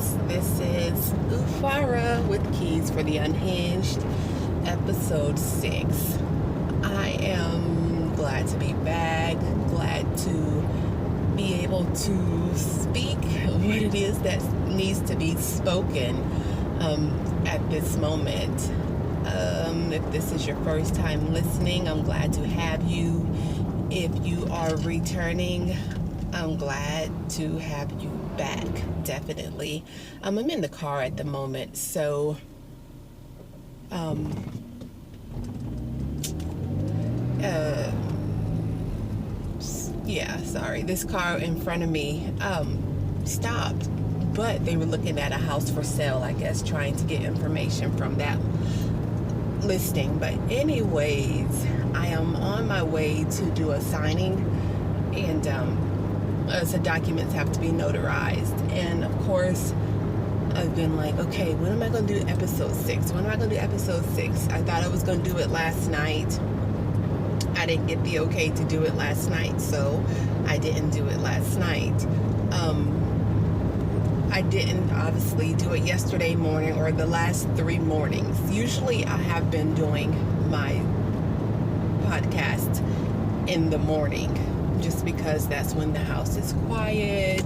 friends. This is Ufara with Keys for the Unhinged, episode 6. I am glad to be back, glad to be able to speak what it is that needs to be spoken at this moment. If this is your first time listening, I'm glad to have you. If you are returning, I'm glad to have you back, definitely. I'm in the car at the moment, so sorry, this car in front of me stopped, but they were looking at a house for sale, I guess, trying to get information from that listing. But anyways, I am on my way to do a signing, and so documents have to be notarized. And of course, I've been like, okay, when am I going to do episode 6? When am I going to do episode 6? I thought I was going to do it last night. I didn't get the okay to do it last night, so I didn't do it last night. I didn't obviously do it yesterday morning or the last 3 mornings. Usually I have been doing my podcast in the morning, just because that's when the house is quiet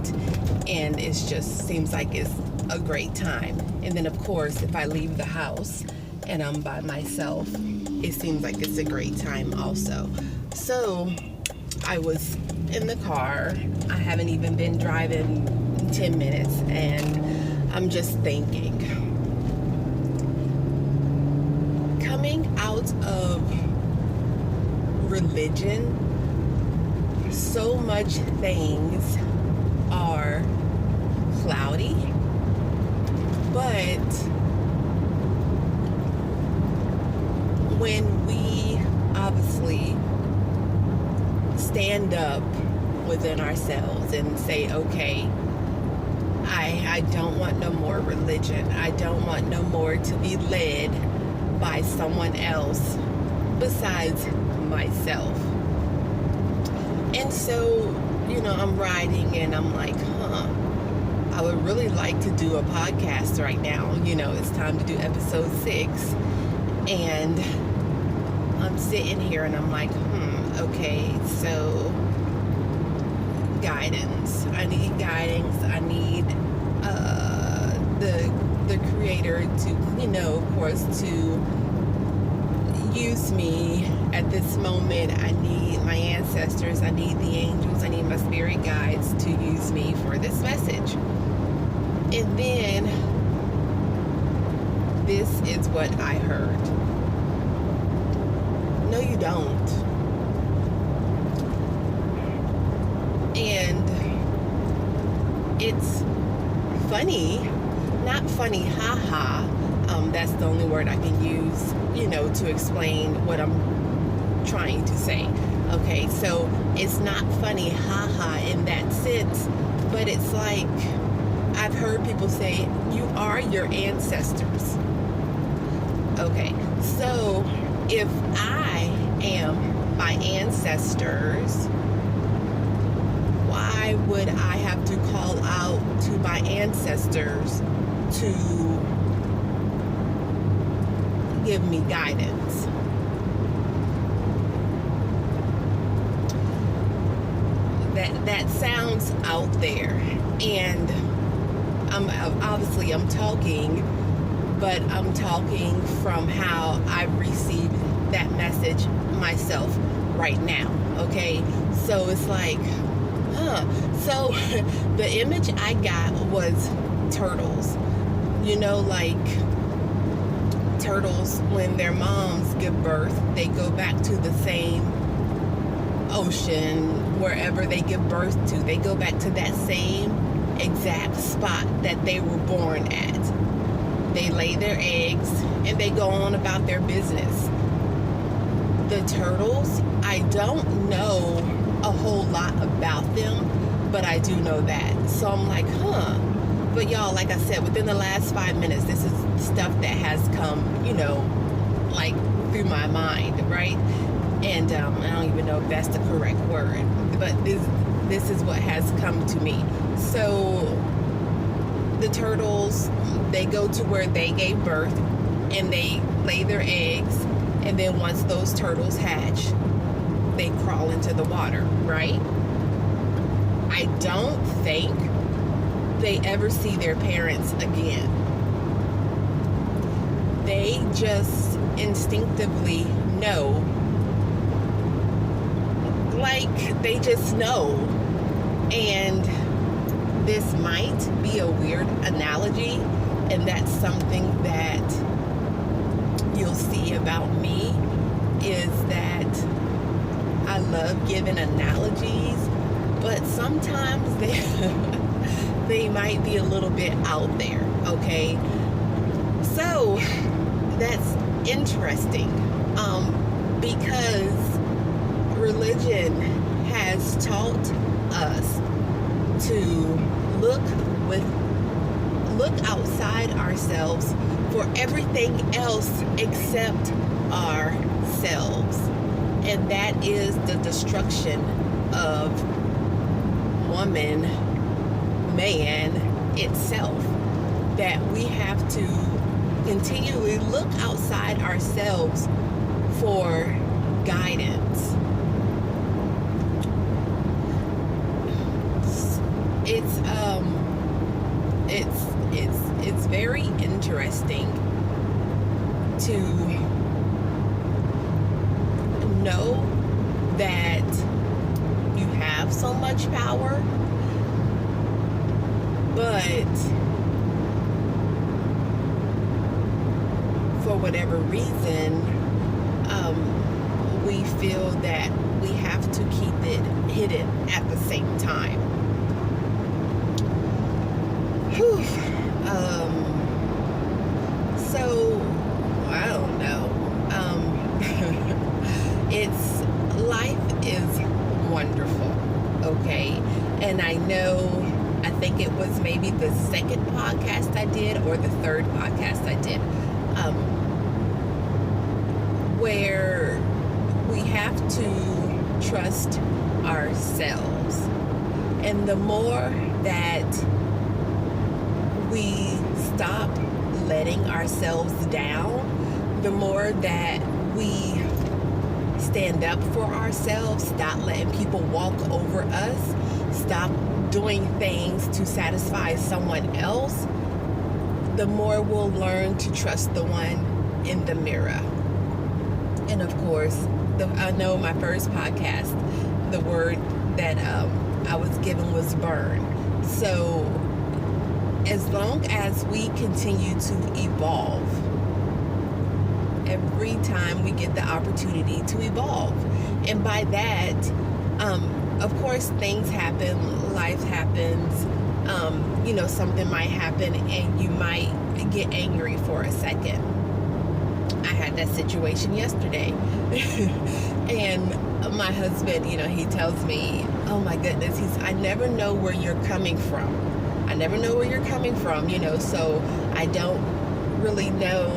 and it just seems like it's a great time. And then of course, if I leave the house and I'm by myself, it seems like it's a great time also. So I was in the car. I haven't even been driving 10 minutes, and I'm just thinking, coming out of religion, so much things are cloudy, but when we obviously stand up within ourselves and say, okay, I don't want no more religion. I don't want no more to be led by someone else besides myself. And so, I'm riding and I'm like, I would really like to do a podcast right now. It's time to do episode 6. And I'm sitting here and I'm like, okay, so guidance. I need guidance. I need the creator to, of course, to use me at this moment. I need my ancestors. I need the angels. I need my spirit guides to use me for this message. And then this is what I heard. No, you don't. And it's funny, not funny, haha. That's the only word I can use, to explain what I'm trying to say. Okay, so it's not funny, haha, in that sense, but it's like, I've heard people say, you are your ancestors. Okay, so if I am my ancestors, why would I have to call out to my ancestors to give me guidance? That sounds out there, and I'm talking, but I'm talking from how I've received that message myself right now. Okay, so it's like, so the image I got was turtles. Like turtles, when their moms give birth, they go back to the same ocean, wherever they give birth to. They go back to that same exact spot that they were born at. They lay their eggs and they go on about their business. The turtles, I don't know a whole lot about them, but I do know that. So I'm like, But y'all, like I said, within the last 5 minutes, this is stuff that has come, like through my mind, right? And I don't even know if that's the correct word, but this is what has come to me. So the turtles, they go to where they gave birth and they lay their eggs, and then once those turtles hatch, they crawl into the water, right? I don't think they ever see their parents again. They just instinctively know, like they just know. And this might be a weird analogy, and that's something that you'll see about me, is that I love giving analogies, but sometimes they might be a little bit out there, okay? So that's interesting, because religion has taught us to look outside ourselves for everything else except ourselves, and that is the destruction of woman, man itself. That we have to continually look outside ourselves for guidance. It's very interesting to know that you have so much power, but for whatever reason, we feel that we have to keep it hidden at the same time. Whew. So I don't know. It's life is wonderful, okay? And I know, I think it was maybe the second podcast I did or the third podcast I did, where we have to trust ourselves. And the more that we stop letting ourselves down, the more that we stand up for ourselves, stop letting people walk over us, stop doing things to satisfy someone else, the more we'll learn to trust the one in the mirror. And of course, I know my first podcast, the word that I was given was burn. So as long as we continue to evolve, every time we get the opportunity to evolve. And by that, of course, things happen, life happens, something might happen and you might get angry for a second. I had that situation yesterday. And my husband, he tells me, oh my goodness, I never know where you're coming from. I never know where you're coming from, so I don't really know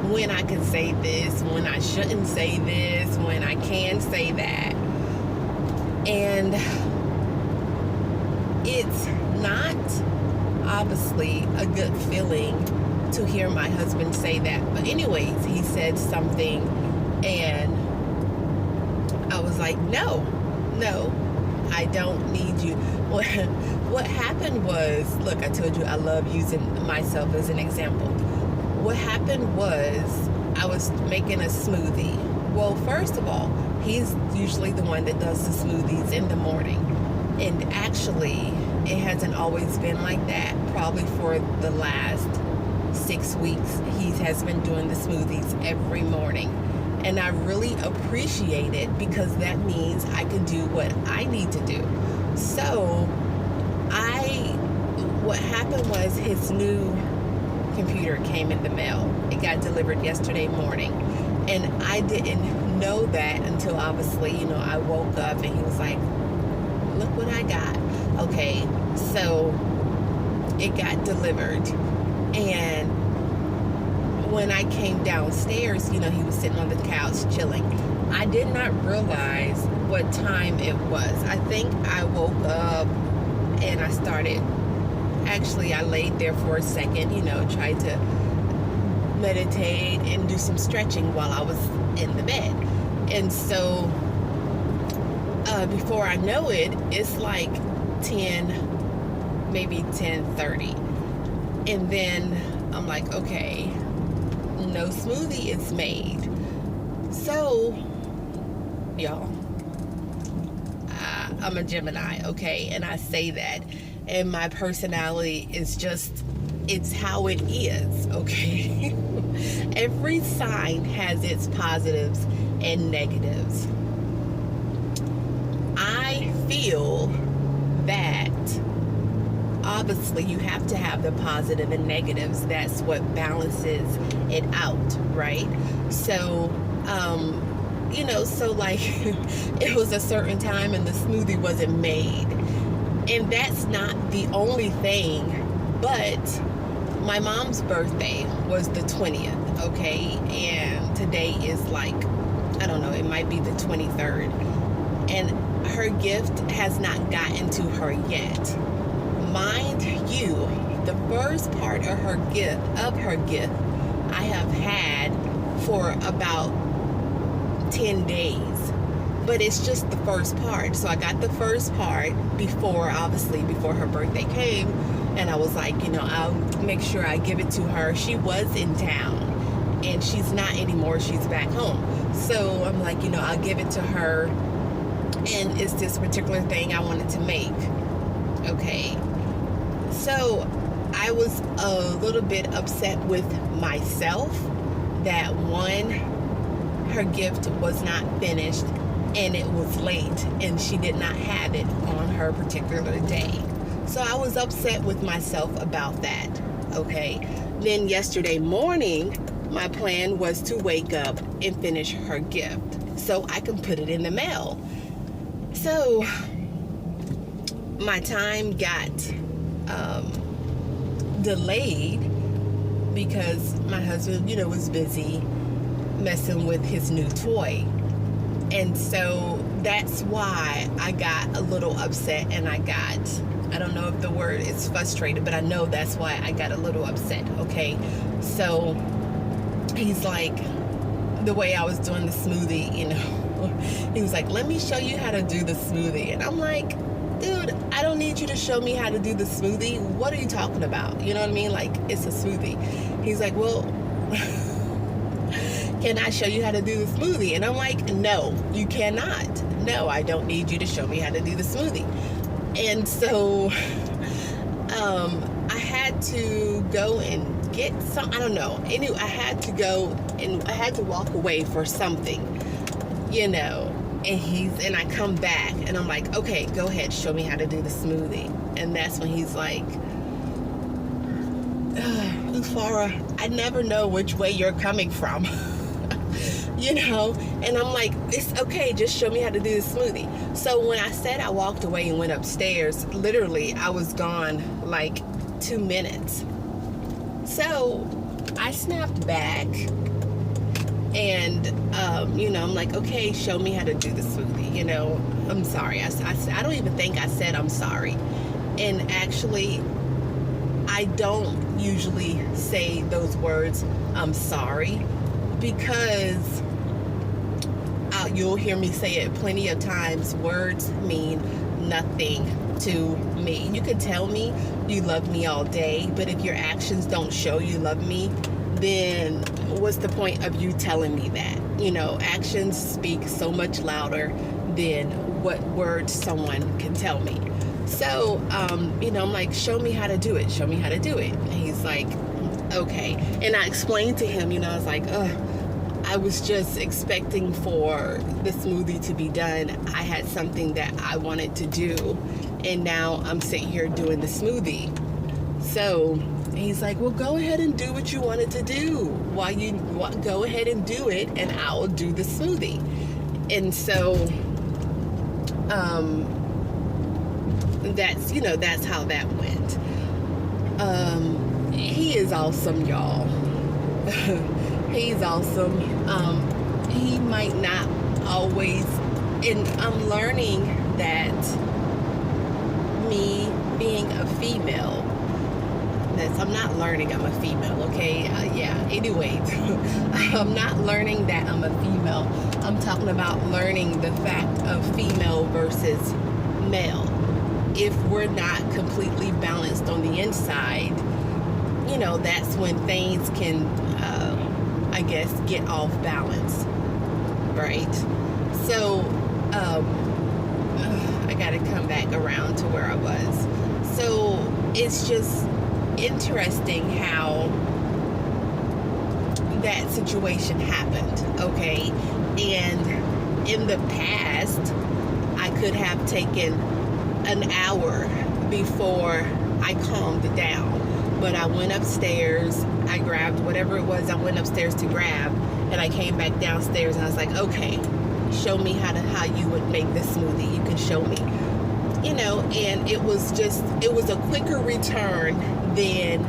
when I can say this, when I shouldn't say this, when I can say that. And it's not obviously a good feeling to hear my husband say that. But anyways, he said something and I was like, no, I don't need you. What happened was, look, I told you I love using myself as an example. What happened was I was making a smoothie. Well, first of all, he's usually the one that does the smoothies in the morning. And actually, it hasn't always been like that. Probably for the last 6 weeks, he has been doing the smoothies every morning. And I really appreciate it because that means I can do what I need to do. So, what happened was his new computer came in the mail. It got delivered yesterday morning. And I didn't know that until obviously, I woke up and he was like, look what I got. Okay, so it got delivered. And when I came downstairs, he was sitting on the couch chilling. I did not realize what time it was. I think I woke up and I started Actually, I laid there for a second, tried to meditate and do some stretching while I was in the bed. And so before I know it, it's like 10, maybe 10:30. And then I'm like, okay, no smoothie is made. So, y'all, I'm a Gemini, okay? And I say that. And my personality is just, it's how it is, okay? Every sign has its positives and negatives. I feel that obviously you have to have the positive and negatives. That's what balances it out, right? So, so like it was a certain time and the smoothie wasn't made. And that's not the only thing, but my mom's birthday was the 20th, okay? And today is like, I don't know, it might be the 23rd. And her gift has not gotten to her yet. Mind you, the first part of her gift, I have had for about 10 days. But it's just the first part. So I got the first part before her birthday came. And I was like, I'll make sure I give it to her. She was in town and she's not anymore. She's back home. So I'm like, I'll give it to her. And it's this particular thing I wanted to make. Okay. So I was a little bit upset with myself that one, her gift was not finished and it was late and she did not have it on her particular day. So I was upset with myself about that, okay? Then yesterday morning, my plan was to wake up and finish her gift so I can put it in the mail. So my time got delayed because my husband, was busy messing with his new toy. And so that's why I got a little upset and I don't know if the word is frustrated, but I know that's why I got a little upset, okay? So he's like, the way I was doing the smoothie, he was like, let me show you how to do the smoothie. And I'm like, dude, I don't need you to show me how to do the smoothie. What are you talking about? You know what I mean? Like, it's a smoothie. He's like, well, can I show you how to do the smoothie? And I'm like, no, you cannot. No, I don't need you to show me how to do the smoothie. And so I had to go and get some, I don't know. Anyway, I had to go and I had to walk away for something, and I come back and I'm like, okay, go ahead, show me how to do the smoothie. And that's when he's like, Farah, I never know which way you're coming from. And I'm like, it's okay, just show me how to do the smoothie. So when I said I walked away and went upstairs, literally I was gone like 2 minutes. So I snapped back and I'm like, okay, show me how to do the smoothie. I'm sorry. I don't even think I said I'm sorry. And actually, I don't usually say those words, I'm sorry, because you'll hear me say it plenty of times. Words mean nothing to me. You can tell me you love me all day, but if your actions don't show you love me, then what's the point of you telling me that? Actions speak so much louder than what words someone can tell me. So, I'm like, show me how to do it. Show me how to do it. And he's like, okay. And I explained to him, I was like, I was just expecting for the smoothie to be done. I had something that I wanted to do, and now I'm sitting here doing the smoothie. So he's like, well, go ahead and do what you wanted to do. Go ahead and do it, and I'll do the smoothie. And so that's how that went. He is awesome, y'all. He's awesome. He might not always, and I'm learning that me being a female, this. I'm not learning I'm a female, okay? Anyway, I'm not learning that I'm a female. I'm talking about learning the fact of female versus male. If we're not completely balanced on the inside, that's when things can, I guess, get off balance, right? So, I got to come back around to where I was. So it's just interesting how that situation happened, okay? And in the past, I could have taken an hour before I calmed down. But I went upstairs, I grabbed whatever it was I went upstairs to grab, and I came back downstairs and I was like, okay, show me how you would make this smoothie. You can show me. And it was a quicker return than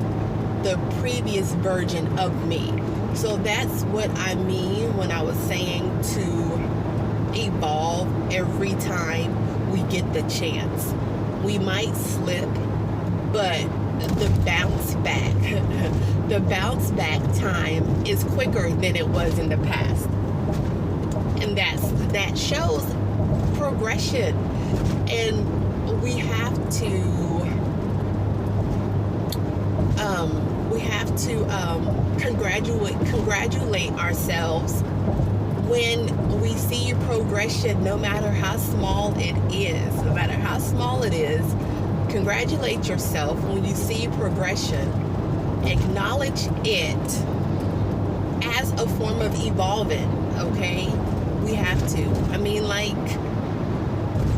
the previous version of me. So that's what I mean when I was saying to evolve every time we get the chance. We might slip, but the bounce back time is quicker than it was in the past. And that shows progression. And we have to congratulate ourselves when we see progression, no matter how small it is. No matter how small it is, congratulate yourself when you see progression. Acknowledge it as a form of evolving, okay? We have to.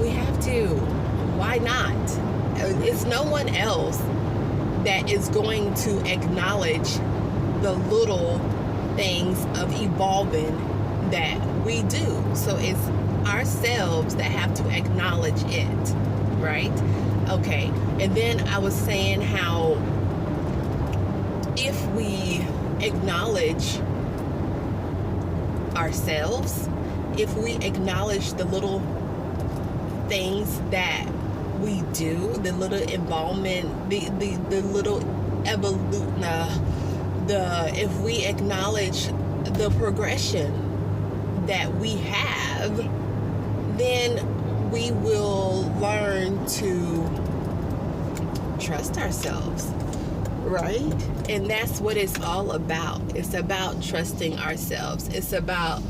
We have to. Why not? It's no one else that is going to acknowledge the little things of evolving that we do. So it's ourselves that have to acknowledge it, right? Okay. And then I was saying how if we acknowledge ourselves, if we acknowledge the little things that we do, the little involvement, the little evolution, if we acknowledge the progression that we have, then we will learn to trust ourselves, right? And that's what it's all about. It's about trusting ourselves. It's about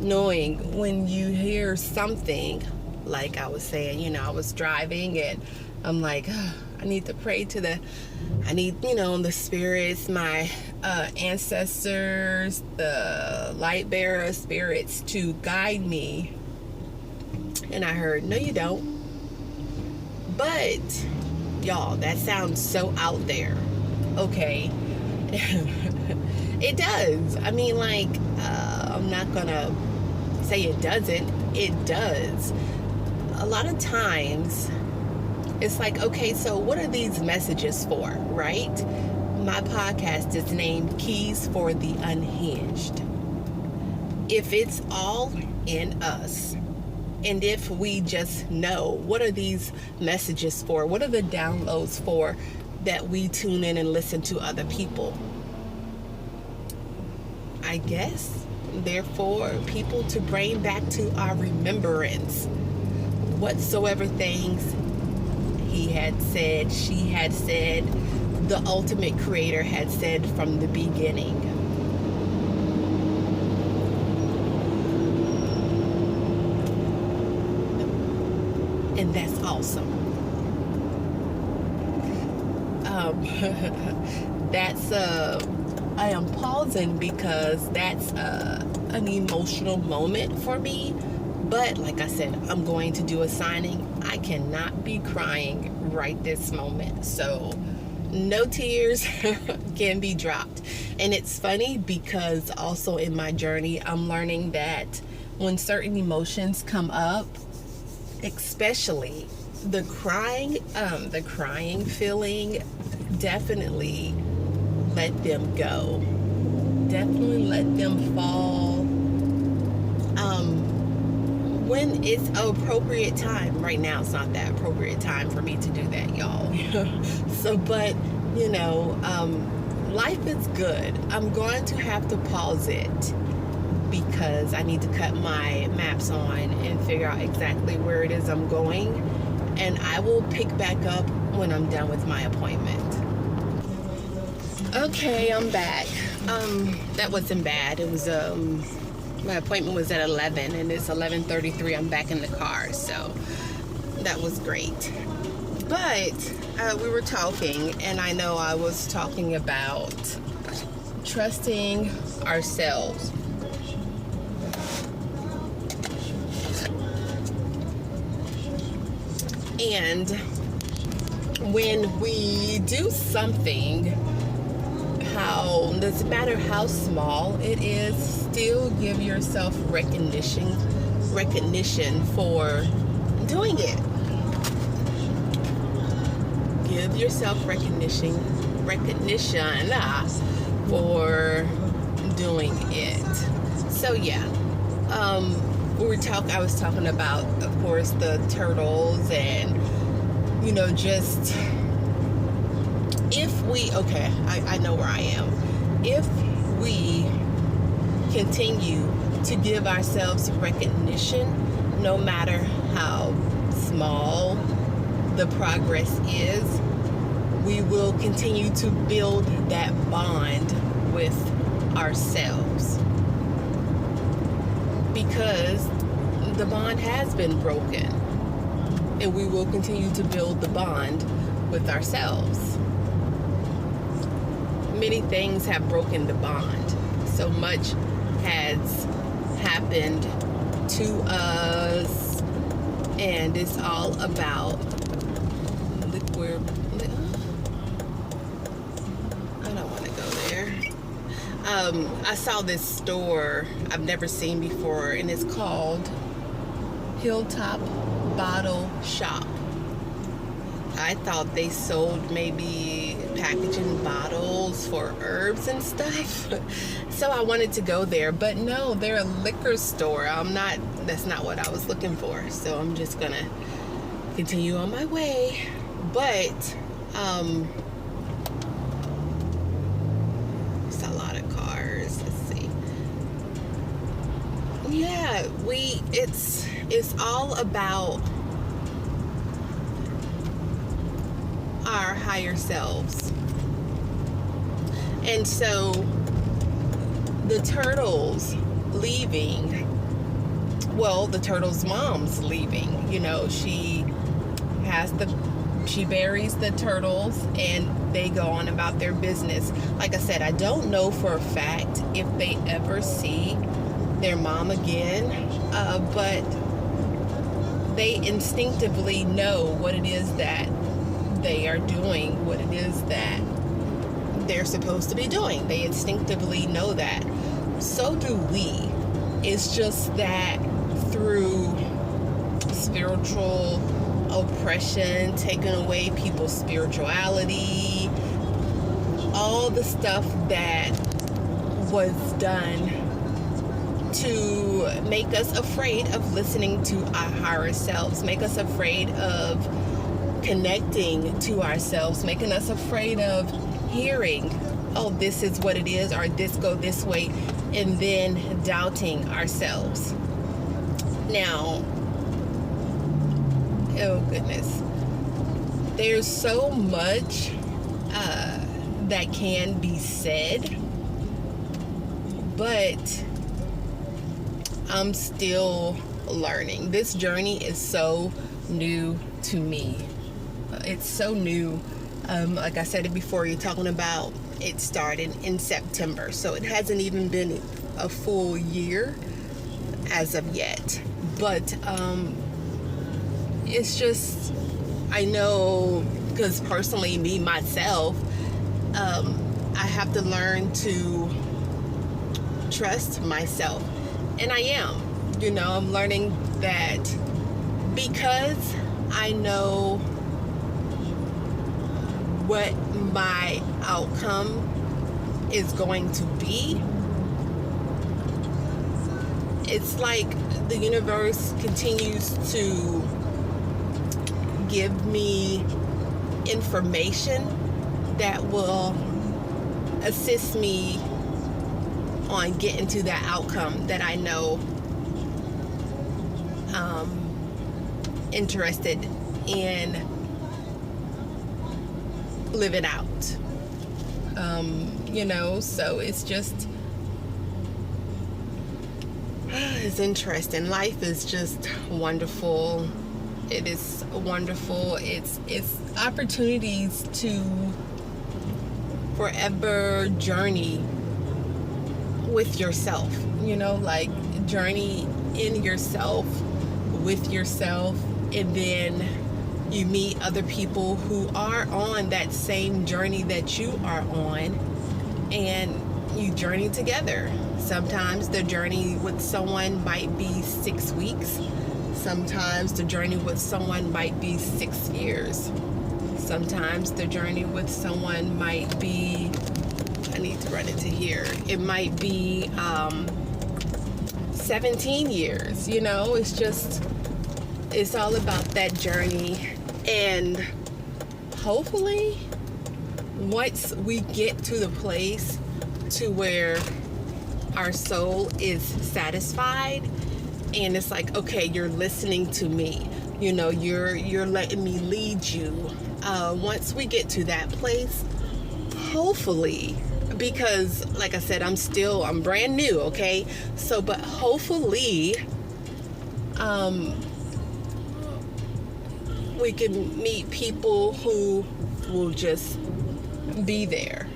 knowing when you hear something. Like I was saying, I was driving and I'm like, I need to pray to the spirits, my ancestors, the light bearer spirits to guide me. And I heard, no, you don't. But, y'all, that sounds so out there. Okay. It does. I'm not gonna say it doesn't. It does. A lot of times it's like, okay, so what are these messages for, right? My podcast is named Keys for the Unhinged. If it's all in us, and if we just know, what are these messages for? What are the downloads for that we tune in and listen to other people? I guess, therefore, people to bring back to our remembrance whatsoever things he had said, she had said, the ultimate creator had said from the beginning. And that's awesome. I am pausing because that's an emotional moment for me. But like I said, I'm going to do a signing. I cannot be crying right this moment. So no tears can be dropped. And it's funny because also in my journey, I'm learning that when certain emotions come up, especially the crying feeling, definitely let them go. Definitely let them fall. When it's an appropriate time. Right now, it's not that appropriate time for me to do that, y'all. But life is good. I'm going to have to pause it because I need to cut my maps on and figure out exactly where it is I'm going. And I will pick back up when I'm done with my appointment. Okay, I'm back. That wasn't bad. It was, my appointment was at 11 and it's 11:33. I'm back in the car, so that was great. But we were talking, and I know I was talking about trusting ourselves. And when we do something, doesn't matter how small it is, still give yourself recognition for doing it. Give yourself recognition for doing it. So yeah, I was talking about, of course, the turtles, and just if we, I know where I am. If we continue to give ourselves recognition, no matter how small the progress is, we will continue to build that bond with ourselves, because the bond has been broken, and we will continue to build the bond with ourselves. Many things have broken the bond. So much has happened to us, and it's all about I don't want to go there. I saw this store I've never seen before, and it's called Hilltop Bottle Shop. I thought they sold maybe packaging bottles for herbs and stuff. So I wanted to go there, but no, they're a liquor store. That's not what I was looking for. So I'm just gonna continue on my way. But it's a lot of cars. Let's see. Yeah, it's all about our higher selves. And so the turtles leaving, the turtle's mom's leaving, she buries the turtles and they go on about their business. Like I said, I don't know for a fact if they ever see their mom again, but they instinctively know what it is that they are doing, what it is that they're supposed to be doing. They instinctively know that. So do we. It's just that through spiritual oppression, taking away people's spirituality, all the stuff that was done to make us afraid of listening to our higher selves, make us afraid of connecting to ourselves, making us afraid of hearing, oh, this is what it is, or this go this way, and then doubting ourselves. Now, oh goodness, there's so much that can be said, but I'm still learning. This journey is so new to me. It's so new. Like I said it before, you're talking about it started in September, so it hasn't even been a full year as of yet. But it's just, I know, because personally, me, myself, I have to learn to trust myself. And I am. I'm learning that because I know what my outcome is going to be, it's like the universe continues to give me information that will assist me on getting to that outcome that I know interested in living out. So it's just it's interesting. Life is just wonderful. It is wonderful. It's opportunities to forever journey with yourself, like journey in yourself, with yourself, and then you meet other people who are on that same journey that you are on, and you journey together. Sometimes the journey with someone might be 6 weeks. Sometimes the journey with someone might be 6 years. Sometimes the journey with someone might be, I need to run into here, it might be 17 years. It's all about that journey. And hopefully once we get to the place to where our soul is satisfied and it's like, okay, you're listening to me, you're letting me lead you. Once we get to that place, hopefully, because like I said, I'm brand new, okay? So, but hopefully, we can meet people who will just be there,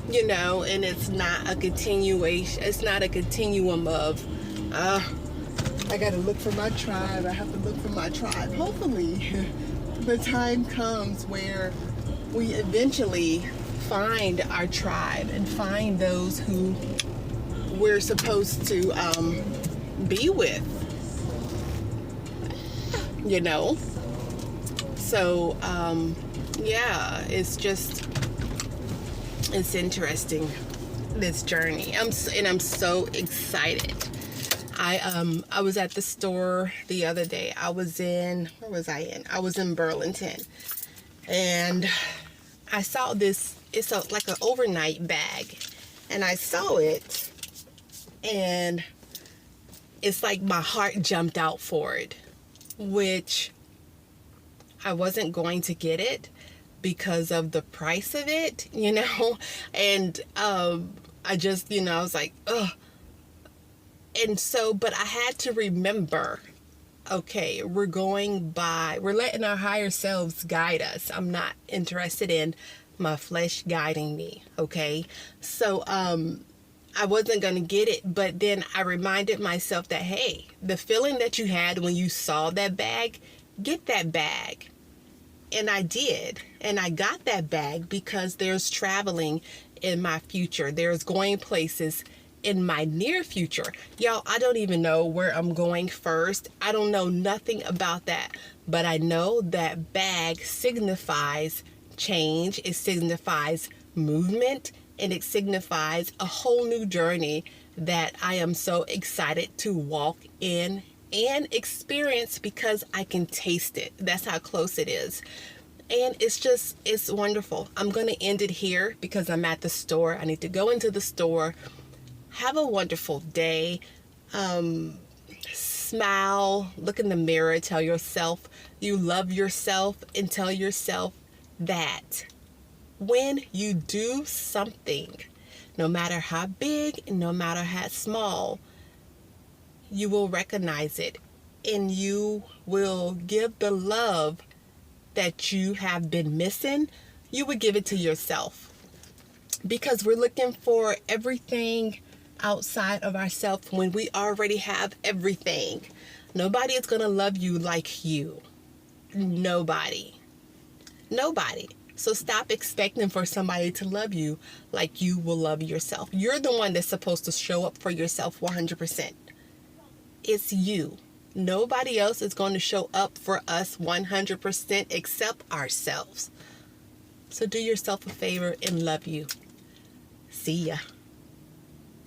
and it's not a continuation. It's not a continuum of, I gotta look for my tribe. I have to look for my tribe. Hopefully, the time comes where we eventually find our tribe and find those who we're supposed to be with. So yeah, it's interesting, this journey. I'm so excited. I was at the store the other day. I was in Burlington, and I saw this. It's like an overnight bag, and I saw it, and it's like my heart jumped out for it, which I wasn't going to get it because of the price of it, and I just, I was like, ugh. And so, but I had to remember, okay, we're letting our higher selves guide us. I'm not interested in my flesh guiding me, okay? So, I wasn't going to get it, but then I reminded myself that, hey, the feeling that you had when you saw that bag, get that bag. And I did. And I got that bag because there's traveling in my future. There's going places in my near future. Y'all, I don't even know where I'm going first. I don't know nothing about that. But I know that bag signifies change. It signifies movement. And it signifies a whole new journey that I am so excited to walk in and experience, because I can taste it. That's how close it is. And it's wonderful. I'm going to end it here because I'm at the store. I need to go into the store. Have a wonderful day. Smile, look in the mirror, tell yourself you love yourself, and tell yourself that when you do something, no matter how big, no matter how small, you will recognize it, and you will give the love that you have been missing. You would give it to yourself, because we're looking for everything outside of ourselves when we already have everything. Nobody is going to love you like you. Nobody. So stop expecting for somebody to love you like you will love yourself. You're the one that's supposed to show up for yourself 100%. It's you. Nobody else is going to show up for us 100% except ourselves. So do yourself a favor and love you. See ya.